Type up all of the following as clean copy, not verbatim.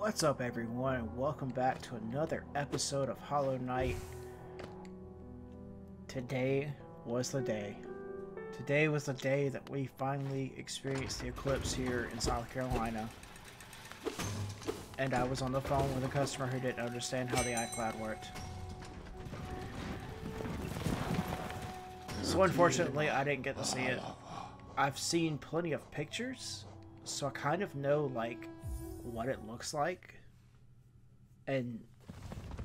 What's up, everyone, and welcome back to another episode of Hollow Knight. Today was the day. Today was the day that we finally experienced the eclipse here in South Carolina. And I was on the phone with a customer who didn't understand how the iCloud worked. So unfortunately, I didn't get to see it. I've seen plenty of pictures, so I kind of know, like, what it looks like. And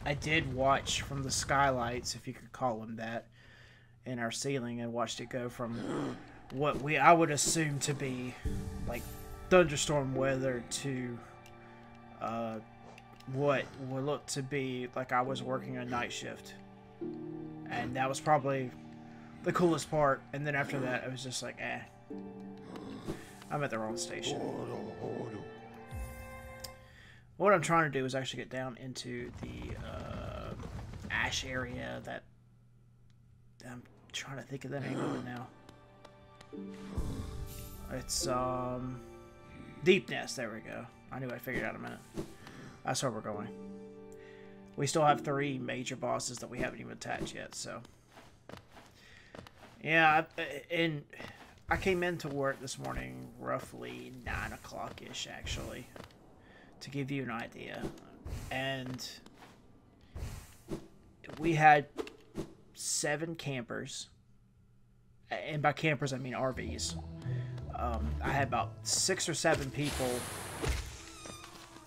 I did watch from the skylights, if you could call them that, in our ceiling, and watched it go from what I would assume to be like thunderstorm weather to what would look to be like I was working a night shift. And that was probably the coolest part. And then after that, it was just like, I'm at the wrong station. What I'm trying to do is actually get down into the ash area that I'm trying to think of the name of it now. It's Deep Nest. There we go. I knew I'd figure it out in a minute. That's where we're going. We still have 3 major bosses that we haven't even attached yet, so yeah. And I came into work this morning roughly 9 o'clock ish, actually, to give you an idea. And we had 7 campers. And by campers, I mean RVs. I had about 6 or 7 people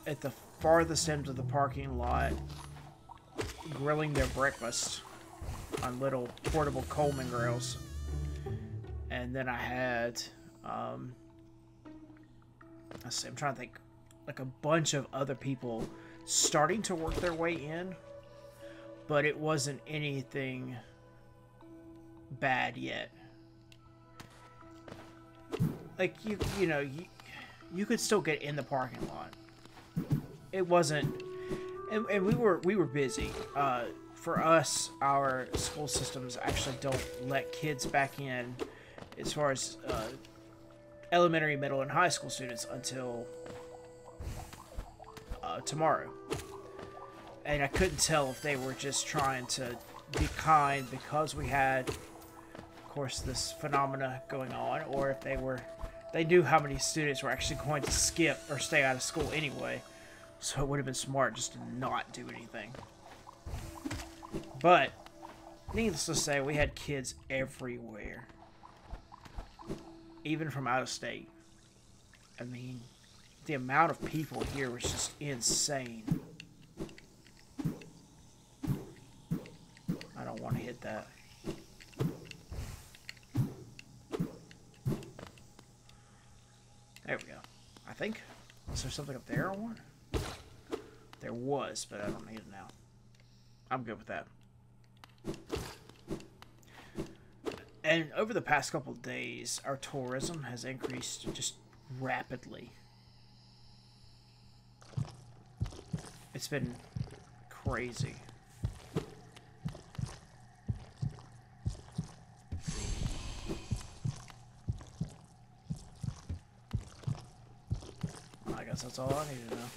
at the farthest end of the parking lot grilling their breakfast on little portable Coleman grills. And then I had, let's see, I'm trying to think, like a bunch of other people starting to work their way in, but it wasn't anything bad yet. Like you know, you could still get in the parking lot. It wasn't, and we were busy. For us, our school systems actually don't let kids back in, as far as elementary, middle, and high school students, until tomorrow. And I couldn't tell if they were just trying to be kind because we had, of course, this phenomena going on, or if they knew how many students were actually going to skip or stay out of school anyway. So it would have been smart just to not do anything. But needless to say, we had kids everywhere, even from out of state. I mean, the amount of people here was just insane. I don't want to hit that. There we go. I think. Was there something up there I want? There was, but I don't need it now. I'm good with that. And over the past couple of days, our tourism has increased just rapidly. It's been crazy. I guess that's all I need to know.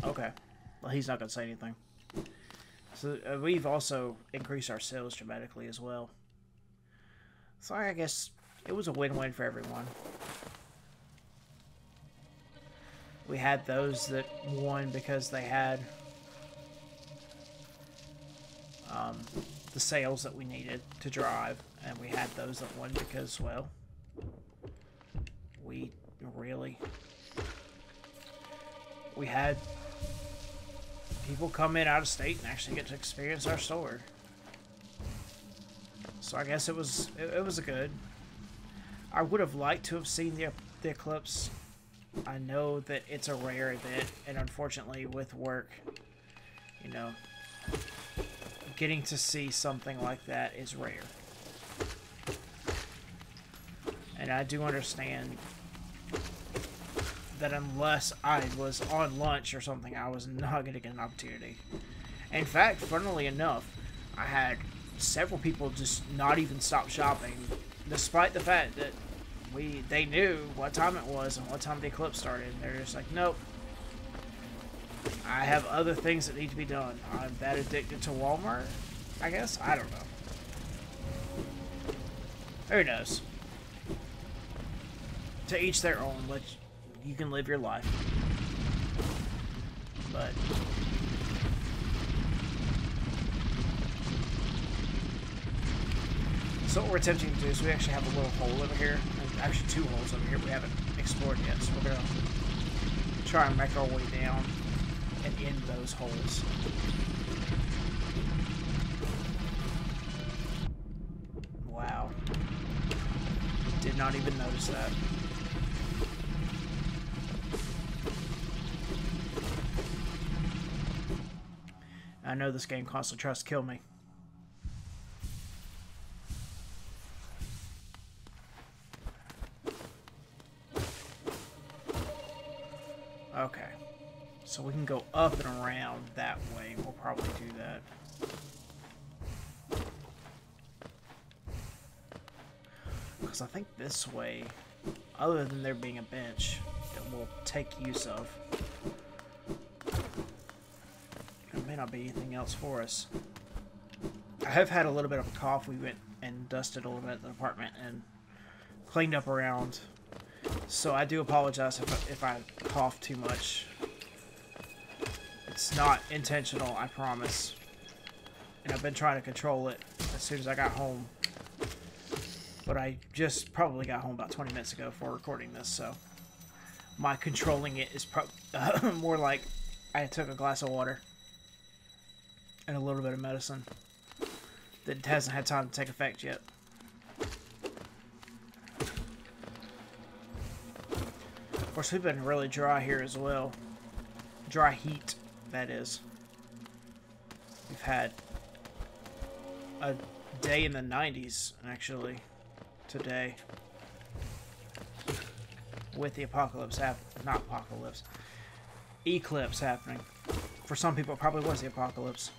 Okay. Well, he's not going to say anything. So we've also increased our sales dramatically as well. So I guess it was a win-win for everyone. We had those that won because they had the sales that we needed to drive, and we had those that won because, well, we had people come in out of state and actually get to experience our store. So I guess it was a good. I would have liked to have seen the eclipse. I know that it's a rare event, and unfortunately with work, you know, getting to see something like that is rare. And I do understand that unless I was on lunch or something, I was not going to get an opportunity. In fact, funnily enough, I had several people just not even stop shopping, despite the fact that they knew what time it was and what time the eclipse started. They're just like, nope. I have other things that need to be done. I'm that addicted to Walmart, I guess? I don't know. Who knows? To each their own. You can live your life. But so what we're attempting to do is we actually have a little hole over here. And actually 2 holes over here we haven't explored yet. So we're going to try and make our way down and in those holes. Wow. Did not even notice that. I know this game constantly tries to kill me. Okay. So we can go up and around that way. We'll probably do that. Because I think this way, other than there being a bench that we'll take use of, there may not be anything else for us. I have had a little bit of a cough. We went and dusted a little bit in the apartment and cleaned up around. So I do apologize if I cough too much. It's not intentional, I promise. And I've been trying to control it as soon as I got home. But I just probably got home about 20 minutes ago before recording this, so my controlling it is more like I took a glass of water and a little bit of medicine that hasn't had time to take effect yet. Of course, we've been really dry here as well. Dry heat, that is. We've had a day in the 90s, actually, today. With the apocalypse happening. Not apocalypse. Eclipse happening. For some people, it probably was the apocalypse.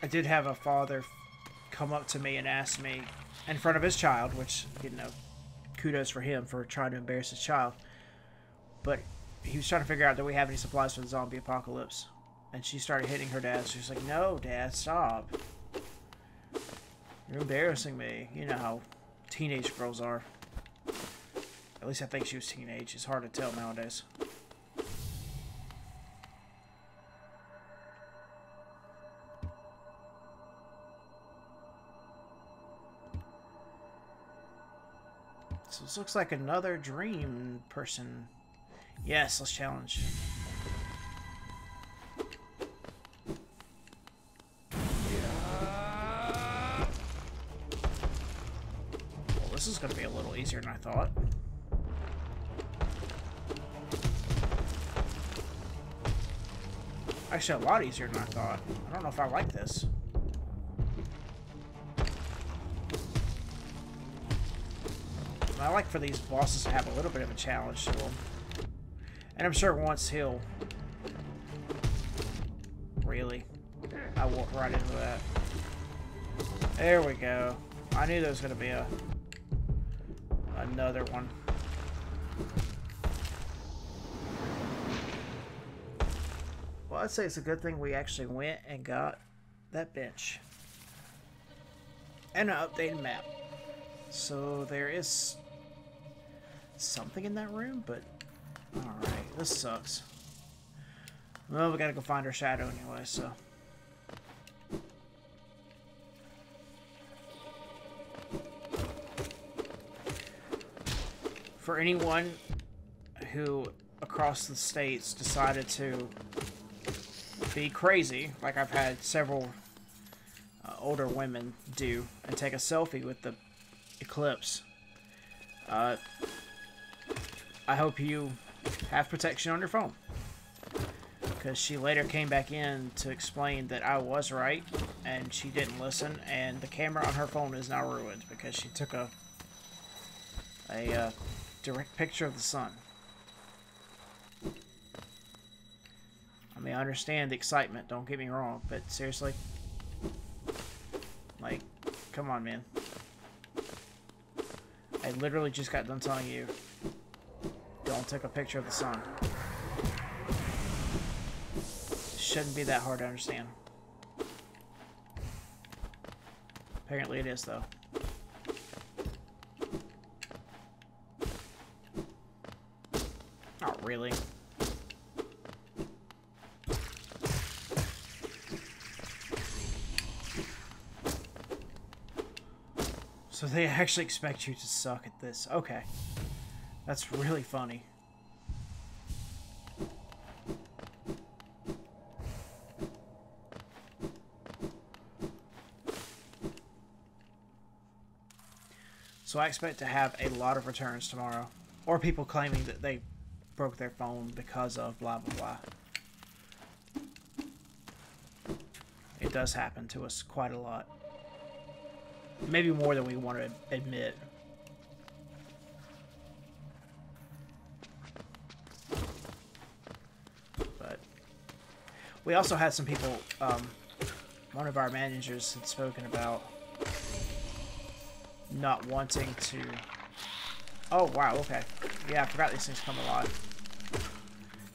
I did have a father come up to me and ask me, in front of his child, which, you know, kudos for him for trying to embarrass his child. But he was trying to figure out, do we have any supplies for the zombie apocalypse? And she started hitting her dad. She was like, no, Dad, stop. You're embarrassing me. You know how teenage girls are. At least I think she was teenage. It's hard to tell nowadays. So this looks like another dream person. Yes, let's challenge. Well, this is going to be a little easier than I thought. Actually, a lot easier than I thought. I don't know if I like this. I like for these bosses to have a little bit of a challenge to them. And I'm sure once he'll... Really? I walked right into that. There we go. I knew there was going to be another one. Well, I'd say it's a good thing we actually went and got that bench. And an updated map. So there is something in that room, but alright, this sucks. Well, we gotta go find our shadow anyway, so. For anyone who across the states decided to be crazy, like I've had several older women do, and take a selfie with the eclipse, I hope you have protection on your phone. Because she later came back in to explain that I was right, and she didn't listen, and the camera on her phone is now ruined because she took a direct picture of the sun. mean, I understand the excitement, don't get me wrong, but seriously? Like, come on, man. I literally just got done telling you, don't take a picture of the sun. It shouldn't be that hard to understand. Apparently it is, though. Not really. So they actually expect you to suck at this. Okay. That's really funny. So I expect to have a lot of returns tomorrow. Or people claiming that they broke their phone because of blah blah blah. It does happen to us quite a lot. Maybe more than we want to admit. But we also had some people, one of our managers had spoken about not wanting to... Oh, wow, okay. Yeah, I forgot these things come alive.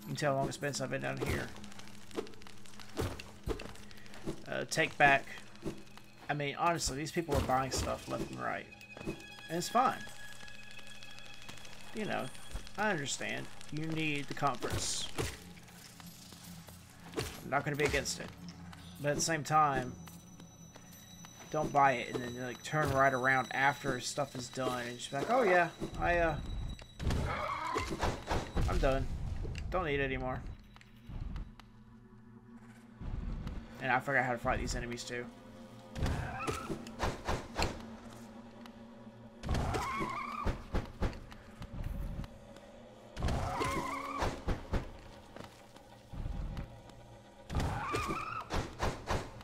You can tell how long it's been since I've been down here. Take back... I mean, honestly, these people are buying stuff left and right. And it's fine. You know, I understand. You need the comforts. I'm not going to be against it. But at the same time, don't buy it and then like turn right around after stuff is done and just be like, oh yeah, I'm done. Don't need it anymore. And I forgot how to fight these enemies too.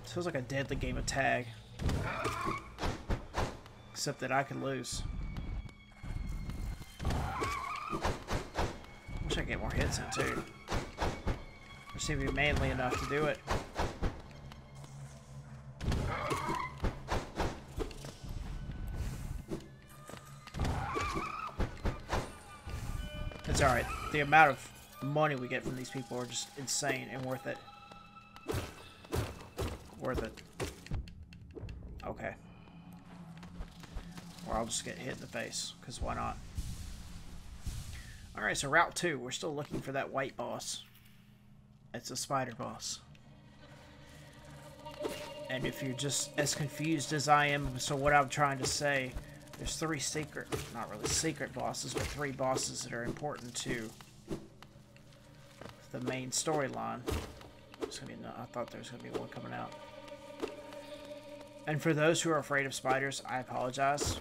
This feels like a deadly game of tag. Except that I could lose. Wish I could get more hits in too. I seem to be manly enough to do it. It's alright. The amount of money we get from these people are just insane and worth it. Worth it. Okay. Or I'll just get hit in the face, because why not? Alright, so Route 2. We're still looking for that white boss. It's a spider boss. And if you're just as confused as I am, so what I'm trying to say, there's 3 secret, not really secret bosses, but 3 bosses that are important to the main storyline. I thought there was going to be one coming out. And for those who are afraid of spiders, I apologize.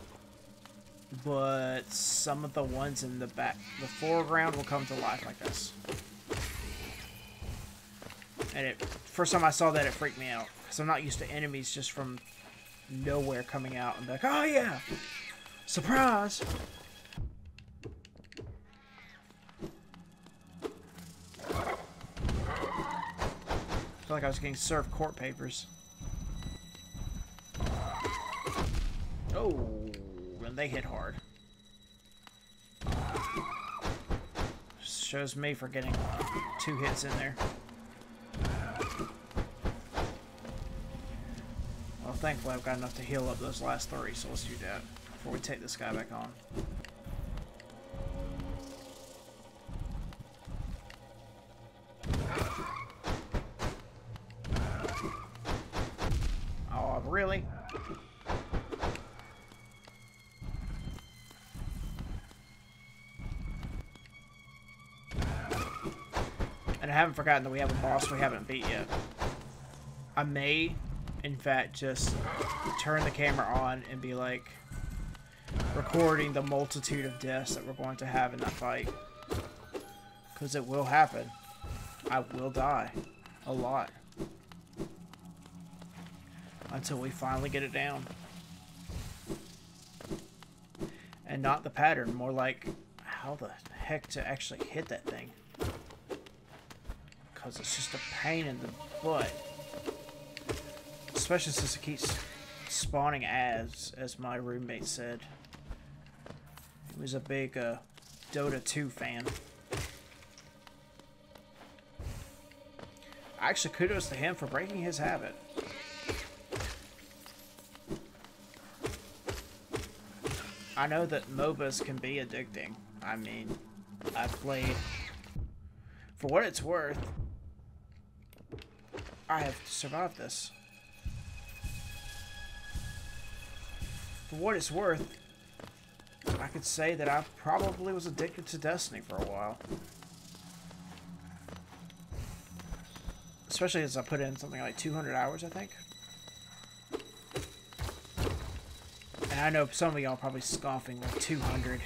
But some of the ones in the back, the foreground will come to life like this. And first time I saw that, it freaked me out. Because I'm not used to enemies just from nowhere coming out and be like, oh yeah! Surprise! I feel like I was getting served court papers. Oh, and they hit hard. Shows me for getting 2 hits in there. Well, thankfully I've got enough to heal up those last 3, so let's do that before we take this guy back on. Oh, really? And I haven't forgotten that we have a boss we haven't beat yet. I may, in fact, just turn the camera on and be like recording the multitude of deaths that we're going to have in that fight. Because it will happen. I will die. A lot. Until we finally get it down. And not the pattern, more like how the heck to actually hit that thing. because it's just a pain in the butt. Especially since it keeps spawning as my roommate said. He was a big Dota 2 fan. Actually, kudos to him for breaking his habit. I know that MOBAs can be addicting. I mean, I've played. For what it's worth, I have survived this. For what it's worth, I could say that I probably was addicted to Destiny for a while. Especially as I put in something like 200 hours, I think. And I know some of y'all probably scoffing with 200.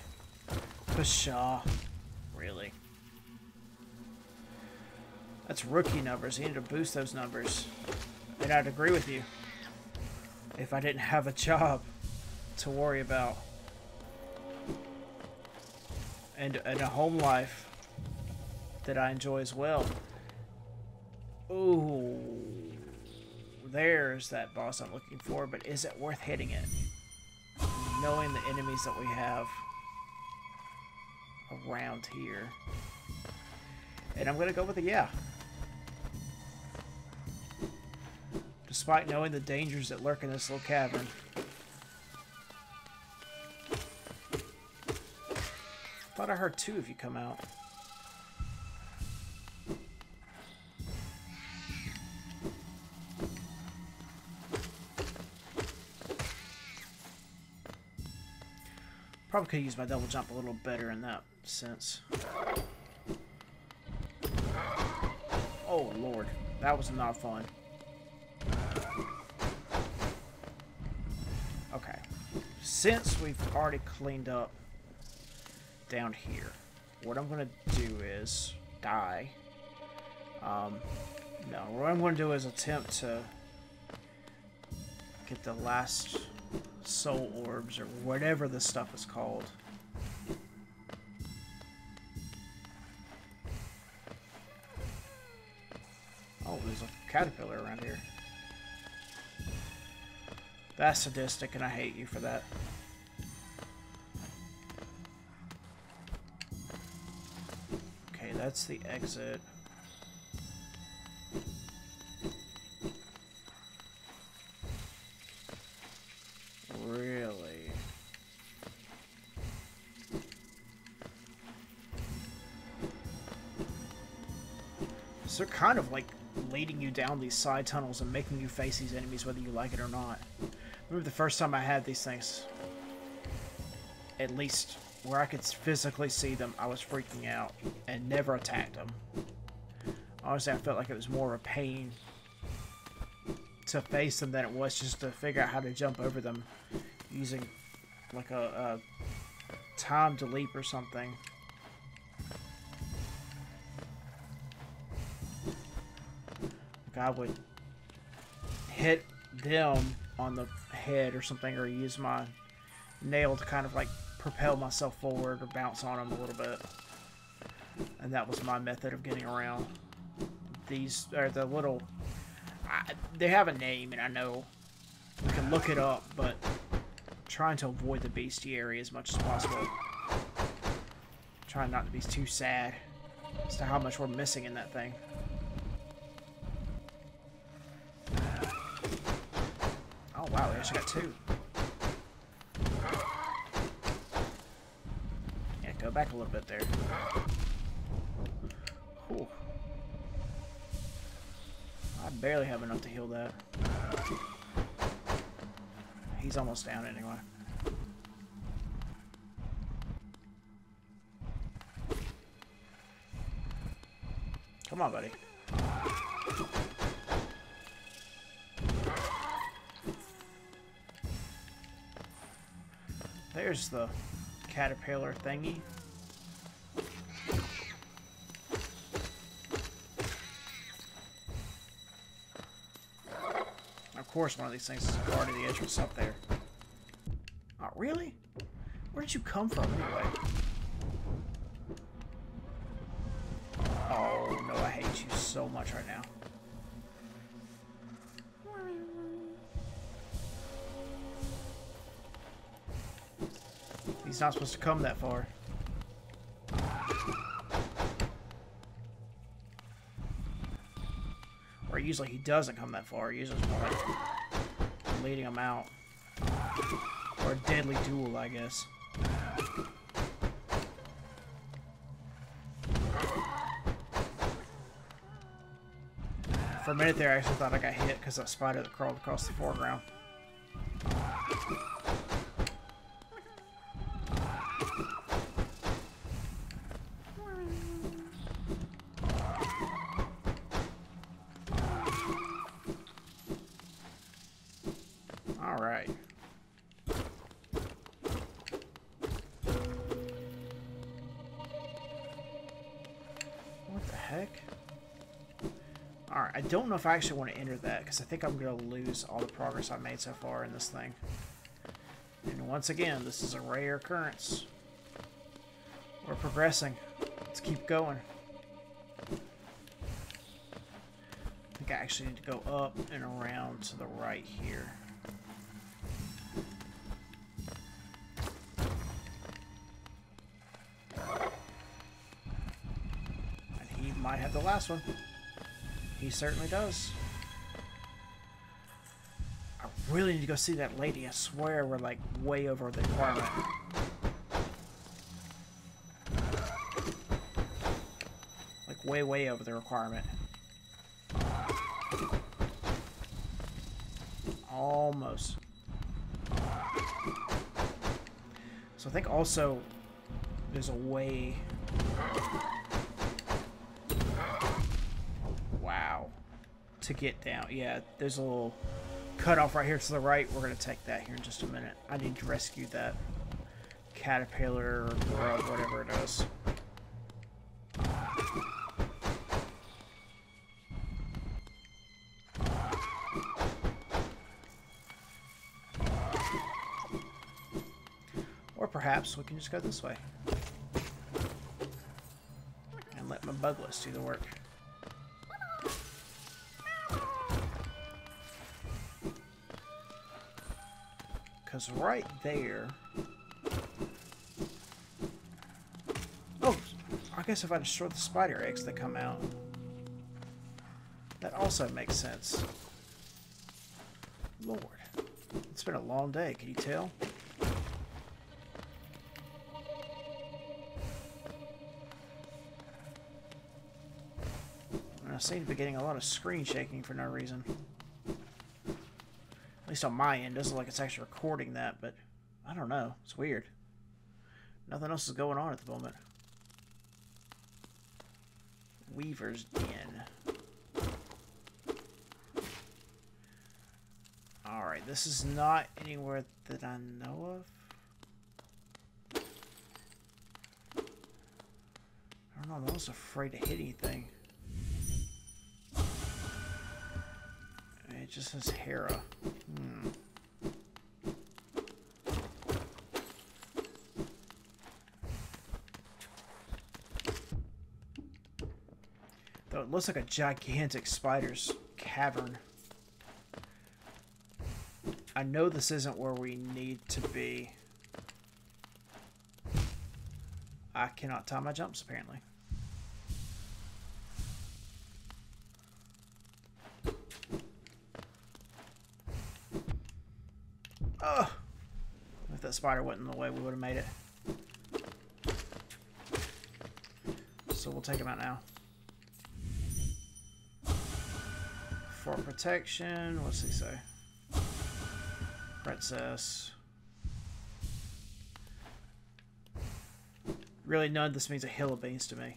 Pshaw. Really? That's rookie numbers. You need to boost those numbers. And I'd agree with you. If I didn't have a job to worry about. And a home life that I enjoy as well. Ooh. There's that boss I'm looking for, but is it worth hitting it? Knowing the enemies that we have around here. And I'm gonna go with a yeah. Despite knowing the dangers that lurk in this little cavern. Thought I heard two of you come out. Probably could use my double jump a little better in that sense. Oh Lord, that was not fun. Okay, since we've already cleaned up down here, what I'm gonna do is die. No, what I'm gonna do is attempt to get the last soul orbs or whatever this stuff is called. Oh, there's a caterpillar around here. That's sadistic and I hate you for that. Okay, that's the exit. Really? So they're kind of like leading you down these side tunnels and making you face these enemies whether you like it or not. Remember the first time I had these things, at least where I could physically see them, I was freaking out and never attacked them. Honestly, I felt like it was more of a pain to face them than it was just to figure out how to jump over them using like a time to leap or something. Like I would hit them on the head or something, or use my nail to kind of like propel myself forward or bounce on them a little bit. And that was my method of getting around. These are the little... they have a name, and I know we can look it up, but I'm trying to avoid the bestiary as much as possible. Trying not to be too sad as to how much we're missing in that thing. Oh wow, we actually got two. Yeah, go back a little bit there. Whew. I barely have enough to heal that. He's almost down anyway. Come on, buddy. There's the caterpillar thingy. Of course, one of these things is part of the entrance up there. Oh, really? Where did you come from, anyway? Oh, no, I hate hate you so much right now. He's not supposed to come that far. Or usually he doesn't come that far. Usually it's more like leading him out. Or a deadly duel, I guess. For a minute there, I actually thought I got hit because that spider that crawled across the foreground. All right. What the heck? Alright, I don't know if I actually want to enter that, because I think I'm going to lose all the progress I've made so far in this thing. And once again, this is a rare occurrence. We're progressing. Let's keep going. I think I actually need to go up and around to the right here. And he might have the last one. He certainly does. I really need to go see that lady. I swear we're like way over the requirement. Like way over the requirement. Almost. So I think also there's a way... to get down. Yeah, there's a little cutoff right here to the right. We're going to take that here in just a minute. I need to rescue that caterpillar or grub, whatever it is. Or perhaps we can just go this way and let my bug list do the work. Because right there... Oh, I guess if I destroy the spider eggs that come out, that also makes sense. Lord, it's been a long day, can you tell? And I seem to be getting a lot of screen shaking for no reason. At least on my end. It doesn't look like it's actually recording that, but I don't know. It's weird. Nothing else is going on at the moment. Weaver's Den. Alright, this is not anywhere that I know of. I don't know, I'm almost afraid to hit anything. It just says Hera. Though it looks like a gigantic spider's cavern. I know this isn't where we need to be. I cannot time my jumps, apparently. Oh! If that spider wasn't in the way, we would have made it. So we'll take him out now. For protection, what's he say? Princess. Really, none of this means a hill of beans to me.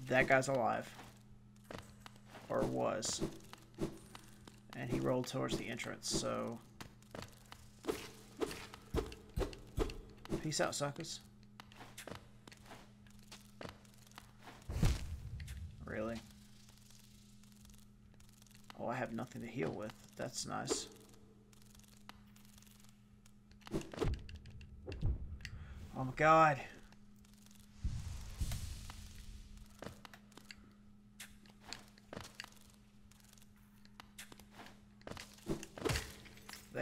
That guy's alive. Or was. And he rolled towards the entrance, so... Peace out, suckers. Really? Oh, I have nothing to heal with. That's nice. Oh my god.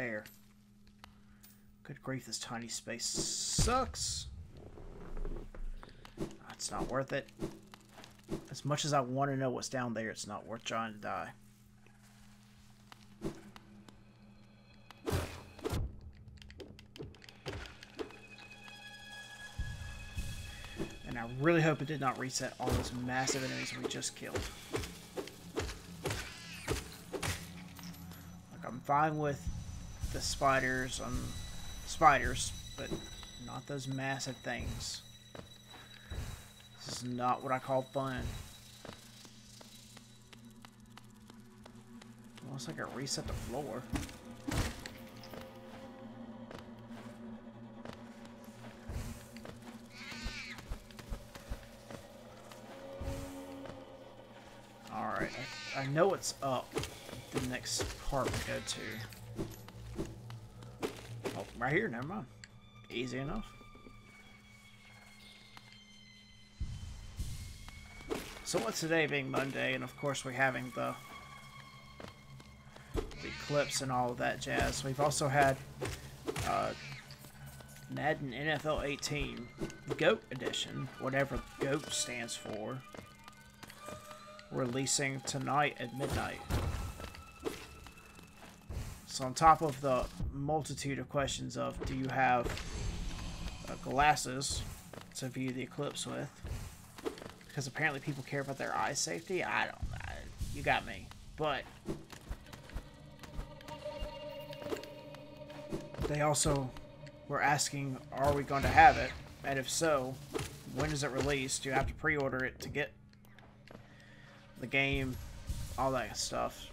There. Good grief, this tiny space sucks. It's not worth it. As much as I want to know what's down there, it's not worth trying to die. And I really hope it did not reset all those massive enemies we just killed. Like, I'm fine with the spiders, but not those massive things. This is not what I call fun. Looks like I reset the floor. Alright, I know what's up the next part we go to. Oh, right here, never mind. Easy enough. So what's today being Monday, and of course we're having the eclipse and all of that jazz. We've also had Madden NFL 18 GOAT edition, whatever GOAT stands for, releasing tonight at midnight. So on top of the multitude of questions of, do you have glasses to view the eclipse with? Because apparently people care about their eye safety. You got me. But they also were asking, are we going to have it? And if so, when is it released? Do you have to pre-order it to get the game? All that stuff.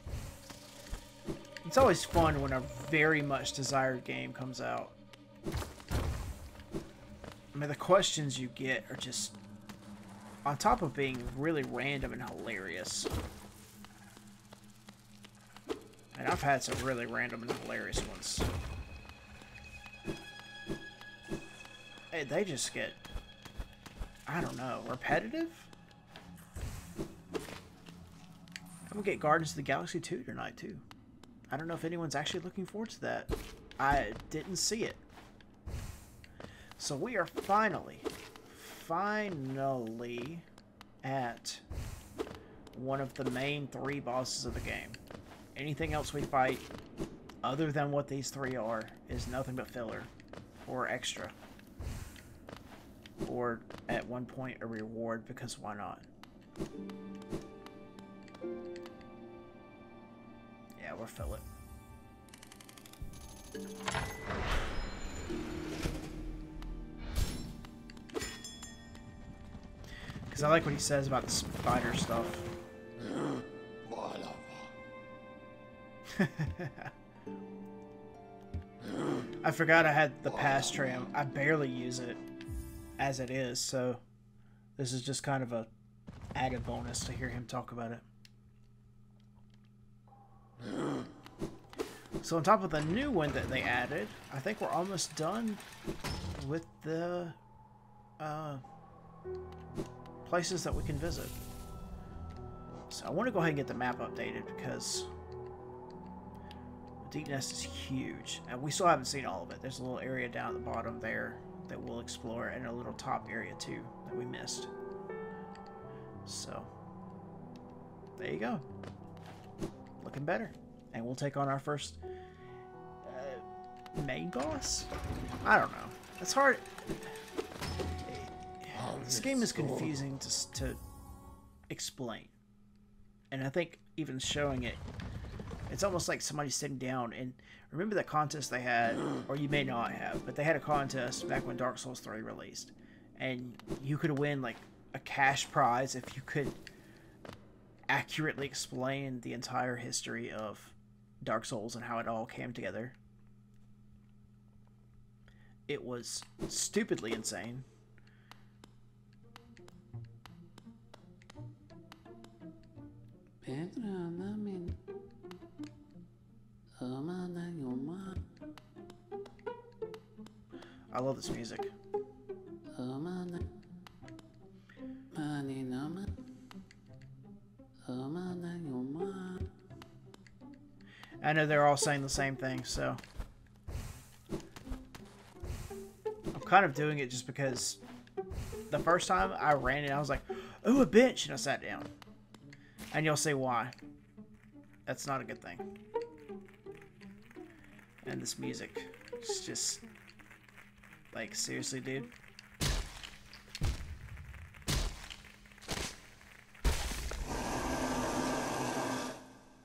It's always fun when a very much desired game comes out. I mean, the questions you get are just, on top of being really random and hilarious. And I've had some really random and hilarious ones. Hey, they just get, I don't know, repetitive? I'm gonna get Guardians of the Galaxy 2 tonight, too. I don't know if anyone's actually looking forward to that. I didn't see it. So we are finally at one of the main 3 bosses of the game. Anything else we fight, other than what these 3 are, is nothing but filler. Or extra. Or, at one point, a reward, because why not? Yeah, we'll fill it. Because I like what he says about the spider stuff. I forgot I had the pass tram. I barely use it as it is, so this is just kind of a added bonus to hear him talk about it. So on top of the new one that they added, I think we're almost done with the places that we can visit. So I want to go ahead and get the map updated because Deep Nest is huge, and we still haven't seen all of it. There's a little area down at the bottom there that we'll explore, and a little top area too that we missed. So there you go. Looking better. And we'll take on our first main boss? I don't know. It's hard. This game is confusing to explain. And I think even showing it, it's almost like somebody sitting down and remember that contest they had, or you may not have, but they had a contest back when Dark Souls 3 released. And you could win like a cash prize if you could accurately explain the entire history of Dark Souls and how it all came together. It was stupidly insane. I love this music. I know they're all saying the same thing, so kind of doing it just because the first time I ran it, I was like, "Ooh, a bench," and I sat down. And you'll see why. That's not a good thing. And this music, it's just like, seriously, dude.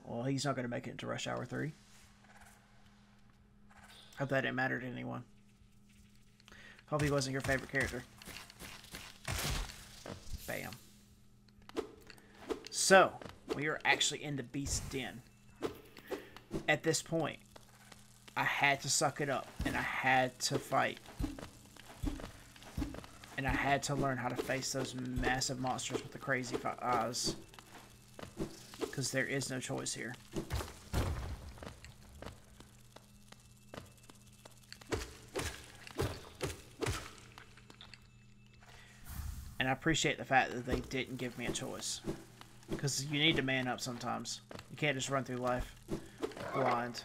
Well, he's not gonna make it into Rush Hour 3. Hope that didn't matter to anyone. Hope he wasn't your favorite character. Bam. So, we are actually in the Beast Den. At this point, I had to suck it up, and I had to fight. And I had to learn how to face those massive monsters with the crazy eyes. Because there is no choice here. And I appreciate the fact that they didn't give me a choice. Because you need to man up sometimes. You can't just run through life blind.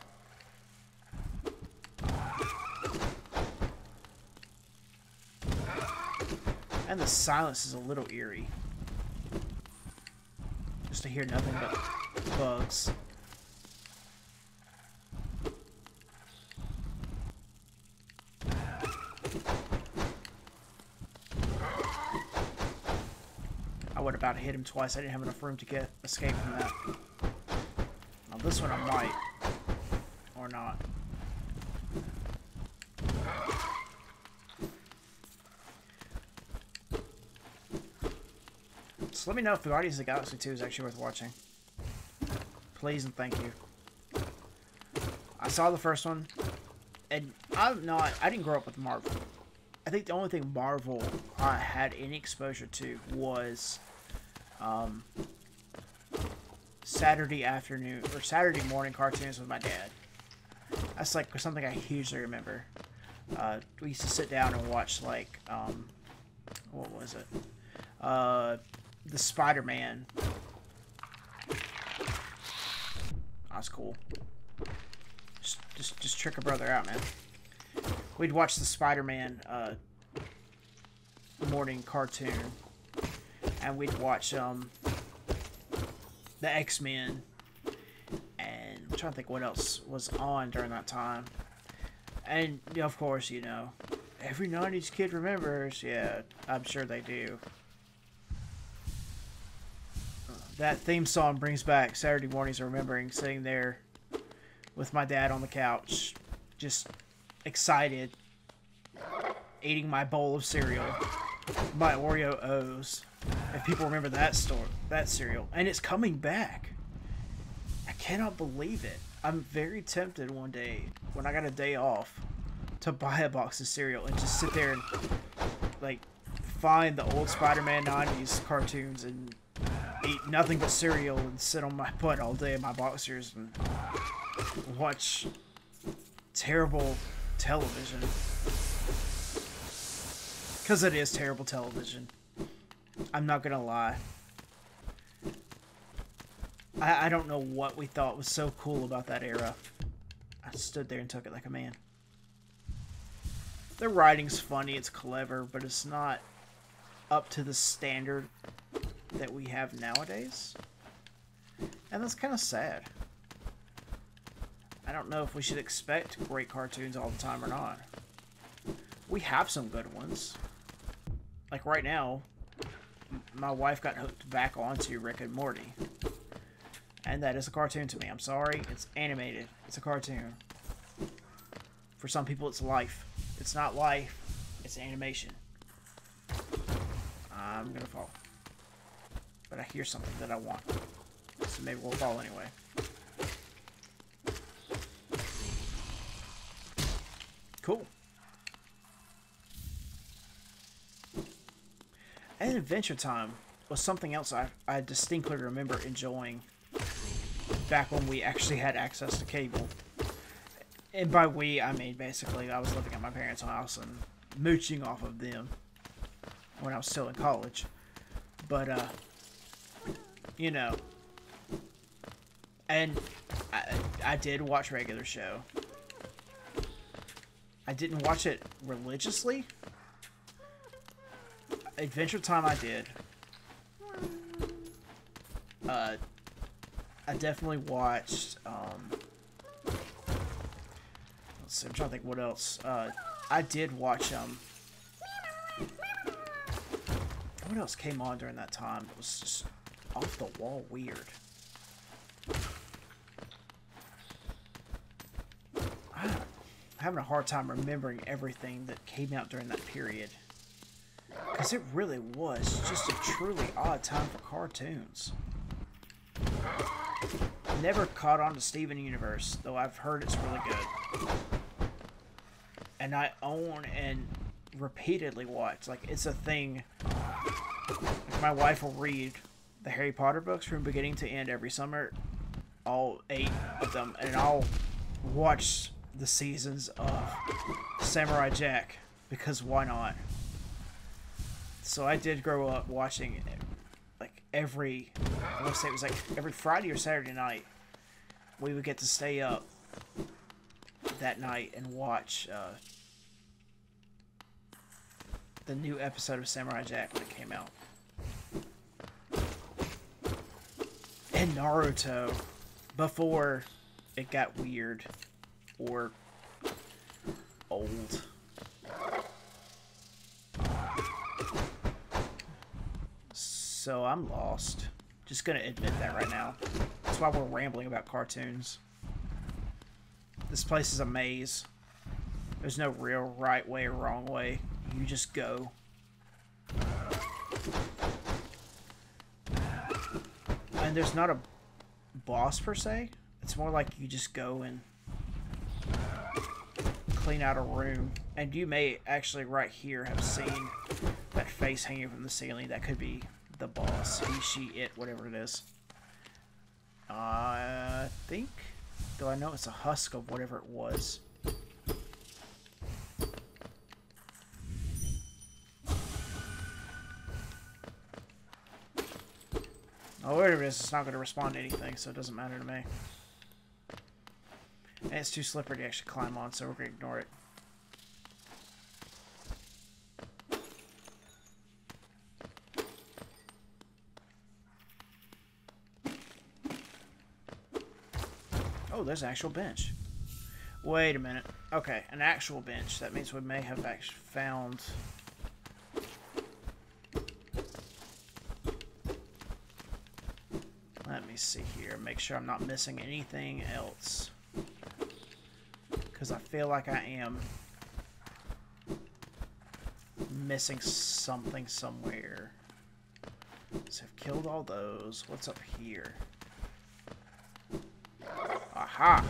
And the silence is a little eerie. Just to hear nothing but bugs. I would have about hit him twice. I didn't have enough room to escape from that. Now this one I might. Or not. So let me know if Guardians of the Galaxy 2 is actually worth watching. Please and thank you. I saw the first one, and I didn't grow up with Marvel. I think the only thing Marvel I had any exposure to was Saturday afternoon or Saturday morning cartoons with my dad. That's like something I hugely remember. We used to sit down and watch like what was it? The Spider-Man. That's cool. Just trick a brother out, man. We'd watch the Spider-Man morning cartoon, and we'd watch the X-Men, and I'm trying to think what else was on during that time. And of course, you know, every 90s kid remembers. Yeah, I'm sure they do. That theme song brings back Saturday mornings remembering sitting there with my dad on the couch, just excited, eating my bowl of cereal, my Oreo O's. If people remember that cereal, and it's coming back. I cannot believe it. I'm very tempted one day when I got a day off to buy a box of cereal and just sit there and like find the old Spider-Man 90s cartoons and eat nothing but cereal and sit on my butt all day in my boxers and watch terrible television. Because it is terrible television. I'm not gonna lie. I don't know what we thought was so cool about that era. I stood there and took it like a man. The writing's funny, it's clever, but it's not up to the standard that we have nowadays. And that's kind of sad. I don't know if we should expect great cartoons all the time or not. We have some good ones. Like right now, my wife got hooked back onto Rick and Morty. And that is a cartoon to me. I'm sorry. It's animated. It's a cartoon. For some people, it's life. It's not life. It's animation. I'm gonna fall. But I hear something that I want. So maybe we'll fall anyway. Cool. And Adventure Time was something else I distinctly remember enjoying back when we actually had access to cable. And by we, I mean basically I was living at my parents' house and mooching off of them when I was still in college. But, you know, and I did watch regular show. I didn't watch it religiously, Adventure Time I did. I definitely watched, let's see, I'm trying to think what else. I did watch, what else came on during that time? It was just off the wall weird. I'm having a hard time remembering everything that came out during that period. Because it really was just a truly odd time for cartoons. Never caught on to Steven Universe, though I've heard it's really good. And I own and repeatedly watch. Like, it's a thing. Like, my wife will read the Harry Potter books from beginning to end every summer. All 8 of them. And I'll watch the seasons of Samurai Jack. Because why not? So I did grow up watching, like, I want to say it was like every Friday or Saturday night, we would get to stay up that night and watch the new episode of Samurai Jack when it came out. And Naruto, before it got weird or old. So I'm lost. Just gonna admit that right now. That's why we're rambling about cartoons. This place is a maze. There's no real right way or wrong way. You just go. And there's not a boss per se. It's more like you just go and clean out a room. And you may actually right here have seen that face hanging from the ceiling. That could be the boss. He, she, it, whatever it is. I think, though I know it's a husk of whatever it was. Oh, whatever it is, it's not going to respond to anything, so it doesn't matter to me. And it's too slippery to actually climb on, so we're going to ignore it. Oh, there's an actual bench. Wait a minute. Okay, an actual bench. That means we may have actually found... Let me see here. Make sure I'm not missing anything else. Because I feel like I am missing something somewhere. So I've killed all those. What's up here? Aha!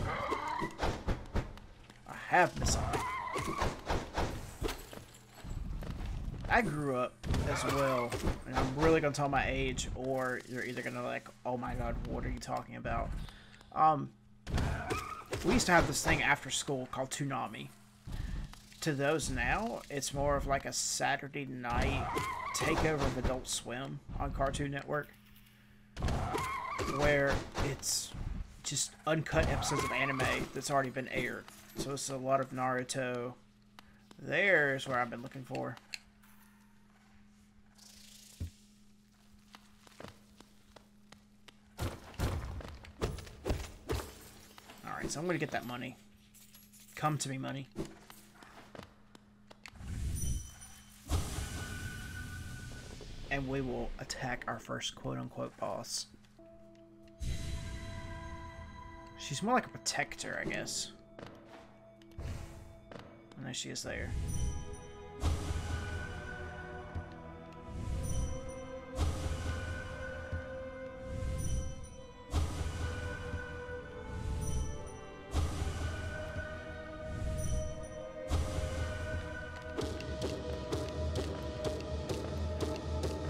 I have missed something. I grew up as well, and I'm really gonna tell my age, or you're either gonna like, oh my god, what are you talking about? We used to have this thing after school called Toonami. To those now, it's more of like a Saturday night takeover of Adult Swim on Cartoon Network, where it's just uncut episodes of anime that's already been aired. So it's a lot of Naruto. There's where I've been looking for. Alright, so I'm going to get that money. Come to me, money. And we will attack our first quote-unquote boss. She's more like a protector, I guess. And there she is there.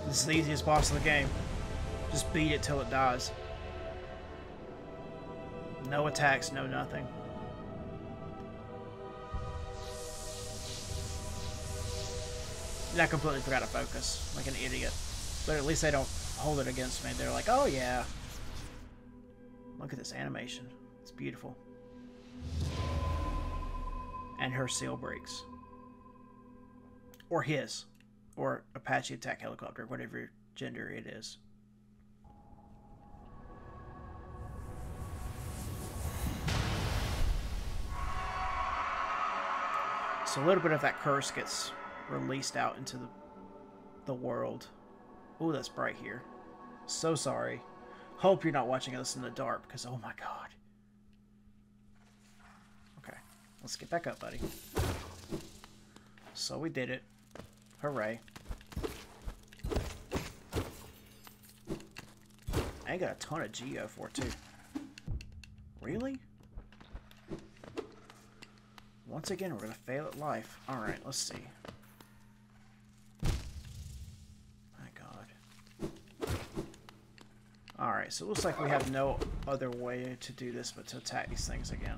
This is the easiest boss in the game. Just beat it till it dies. No attacks, no nothing. And I completely forgot to focus, like an idiot. But at least they don't hold it against me. They're like, oh yeah. Look at this animation. It's beautiful. And her seal breaks. Or his. Or Apache attack helicopter, whatever gender it is. So a little bit of that curse gets released out into the world. Ooh, that's bright here. So sorry. Hope you're not watching us in the dark, because oh my god. Okay, let's get back up, buddy. So we did it. Hooray. I got a ton of geo for it, too. Really? Once again, we're going to fail at life. Alright, let's see. My god. Alright, so it looks like we have no other way to do this but to attack these things again.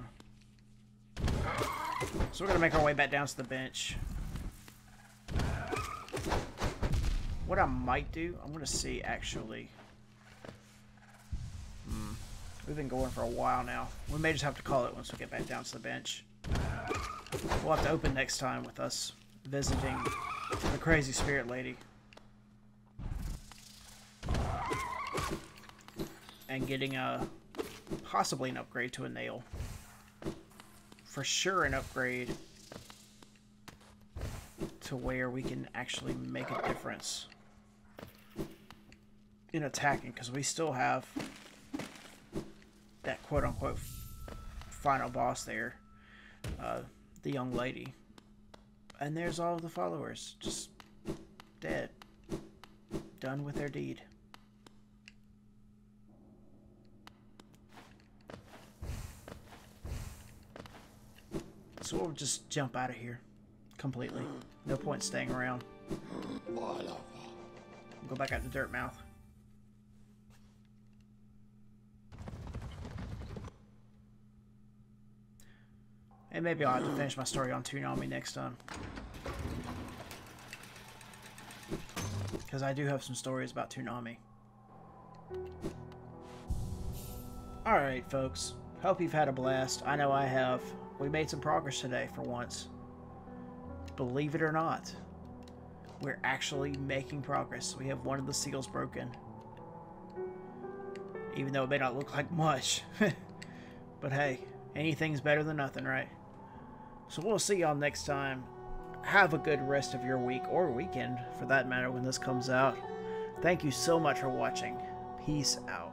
So we're going to make our way back down to the bench. What I might do, I'm going to see, actually. We've been going for a while now. We may just have to call it once we get back down to the bench. We'll have to open next time with us visiting the crazy spirit lady. And getting possibly an upgrade to a nail. For sure an upgrade to where we can actually make a difference in attacking, because we still have that quote-unquote final boss there, the young lady, and there's all of the followers just dead, done with their deed. So we'll just jump out of here completely. No point staying around. Go back out to Dirt Mouth. And maybe I'll have to finish my story on Toonami next time. Because I do have some stories about Toonami. Alright, folks. Hope you've had a blast. I know I have. We made some progress today for once. Believe it or not, we're actually making progress. We have one of the seals broken. Even though it may not look like much. But hey, anything's better than nothing, right? So we'll see y'all next time. Have a good rest of your week, or weekend for that matter, when this comes out. Thank you so much for watching. Peace out.